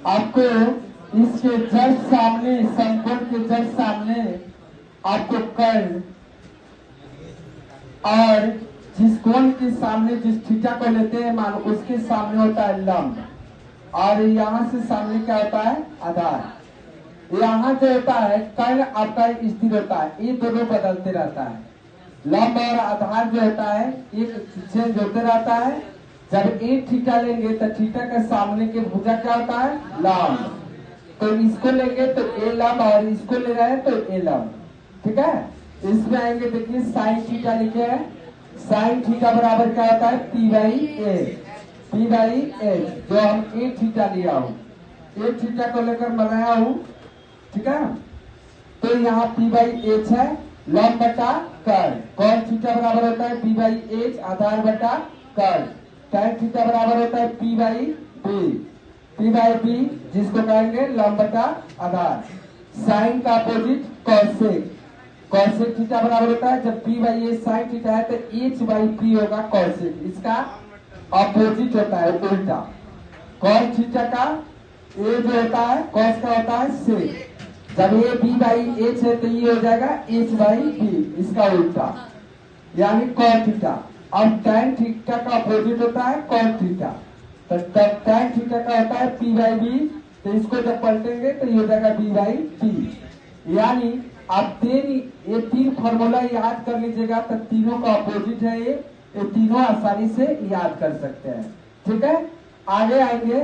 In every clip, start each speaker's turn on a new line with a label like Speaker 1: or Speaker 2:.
Speaker 1: आपको इसके जस्ट सामने, समकोण के जस्ट सामने आपको कर्ण और जिस कोण के सामने जिस थीटा को लेते हैं मान उसके सामने होता है लंब, और यहाँ से सामने क्या होता है आधार। यहाँ जो होता है कर्ण आपका स्थिर होता है, ये दोनों बदलते रहता है। लंब और आधार जो होता है एक चेंज होते रहता है। जब एक थीटा लेंगे तो थीटा के सामने के भुजा क्या होता है लंब, तो इसको लेंगे तो ए लंब और इसको ले रहे हैं तो ए लंब। ठीक है, इसमें आएंगे देखिए साइन थीटा लिखे हैं। साइन थीटा बराबर क्या होता है P by H, P by H जो हम ए थीटा लिया हूँ, ए थीटा को लेकर बनाया हूँ। ठीक है, तो यहाँ पी बाई एच है लंब बटा कर्ण। कॉस थीटा बराबर होता है पी बाई एच आधार बटा कर्ण। टैन थीटा बराबर होता है P by B, P by B जिसको कहेंगे लंब बटा आधार। साइन का अपोजिट कॉसेक, कॉसेक थीटा बराबर होता है जब P by H sine theta है तो एच बाई पी होगा कॉसेक, इसका अपोजिट होता है उल्टा। कॉस थीटा का ए जो होता है कॉस का होता है सेक, जब ये बी बाई एच है तो ये हो जाएगा एच बाई बी, इसका उल्टा यानी कॉस थीटा। अब टैन थीटा का अपोजिट होता है कॉस थीटा, तो टैन थीटा का होता है पी बाई बी, तो इसको जब पलटेंगे तो ये हो जाएगा बी बाई पी। यानी आप ये तीन फॉर्मूला याद कर लीजिएगा, तो तीनों का अपोजिट है ये तीनों आसानी से याद कर सकते हैं। ठीक है, आगे आएंगे।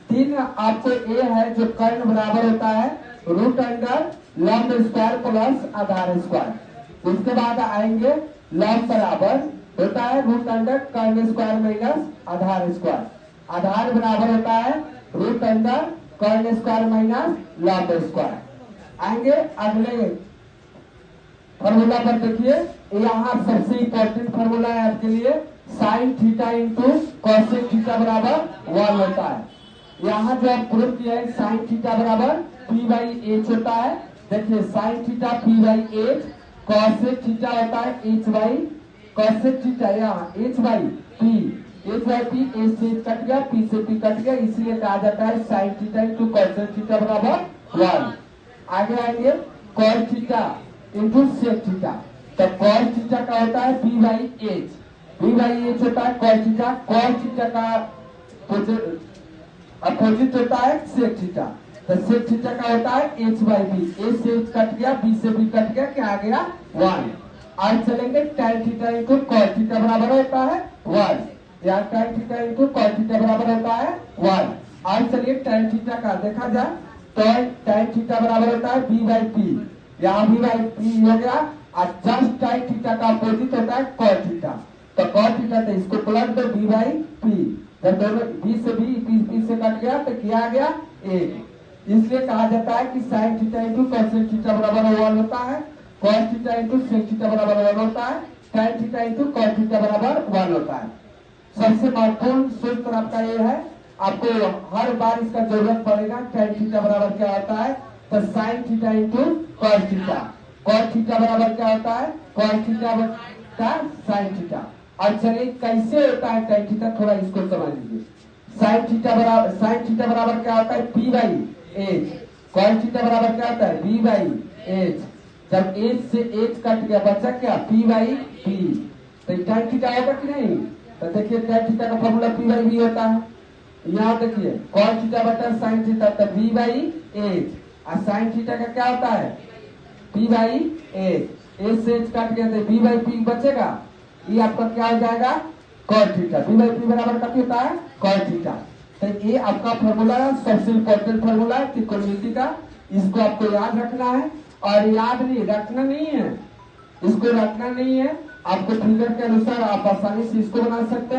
Speaker 1: तीन आपको ए है जो कर्ण बराबर होता है रूट अंडर लंब स्क्वायर प्लस आधार स्क्वायर। उसके बाद आएंगे लंब बराबर होता है रूट अंडर कर्ण स्क्वायर माइनस आधार स्क्वायर। आधार बराबर होता है रूट अंडर कर्ण स्क्वायर माइनस लंब स्क्वायर। आएंगे अगले फॉर्मूला पर। देखिए यहाँ सबसे इंपॉर्टेंट फॉर्मूला है आपके लिए, sign theta into cosec theta बराबर 1 होता है। यहाँ जो आप प्रूफ किया है साइन थीटा बराबर पी बाई एच होता है। देखिए sine theta P by H, cosec theta होता है एच बाई कॉसेक थीटा, यहाँ H by P, H by P, H से कट गया पी से पी कट गया, इसलिए कहा जाता है sine theta into cosec theta बराबर 1। आगे आएंगे cos theta into sec theta, तो कॉस थीटा का होता है B by H, B by H होता है कॉस थीटा। कॉस थीटा का अपोजिट होता है सेक थीटा, तो सेक थीटा का होता है एच बाई बी, एच से एच कट गया बी से बी कट गया, क्या आ गया 1। आज चलेंगे tan theta into cos theta बराबर होता है 1, या tan theta into cos theta बराबर होता है 1। आज चलिए टैन थीटा का देखा जाए तो टैन थीटा बराबर होता है बी बाई पी, यहाँ बी बाई पी हो गया, और जस्ट टैन थीटा का अपोजिट होता है कॉस थीटा, तो कॉस थीटा तो इसको प्लस दो बी बाई पी, जब दोनों बी से बी पी से कट गया तो क्या आ गया 1। इसलिए कहा जाता है कि sine theta into cosec theta बराबर 1 होता है, cos theta into sec theta बराबर 1 होता है, tan theta into cos theta बराबर 1 होता है। सबसे महत्वपूर्ण सूत्र आपका ये है, आपको हर बार इसका जरूरत पड़ेगा। टैन थीटा बराबर क्या होता है तो sign theta into cos theta, cos theta बराबर क्या होता है कॉस थीटा का साइन थीटा। और चलिए कैसे होता है टैन थीटा, थोड़ा इसको समझ लीजिए। साइन थीटा बराबर क्या होता है P by H, cos theta बराबर क्या होता है बी बाई एच, जब एच से एच कट गया बचा क्या पी बाई बी, तो टैन थीटा होगा कि नहीं। तो देखिए टैन थीटा का फॉर्मूला पी बाई बी होता है। यहाँ देखिए कॉस थीटा बटा साइन थीटा, तो बी बाई एच, और साइन थीटा का क्या होता है पी बाई एच, एच से एच कट गया तो बी बाई पी बचेगा, ये आपका क्या हो जाएगा cos theta. B by P बराबर कब होता है कॉस थीटा। तो ये आपका फॉर्मूला है, सबसे इंपॉर्टेंट फॉर्मूला है त्रिकोणमिति का, इसको आपको याद रखना है। और याद नहीं रखना नहीं है, इसको रखना नहीं है, आपको फिगर के अनुसार आप आसानी से इसको बना सकते हैं।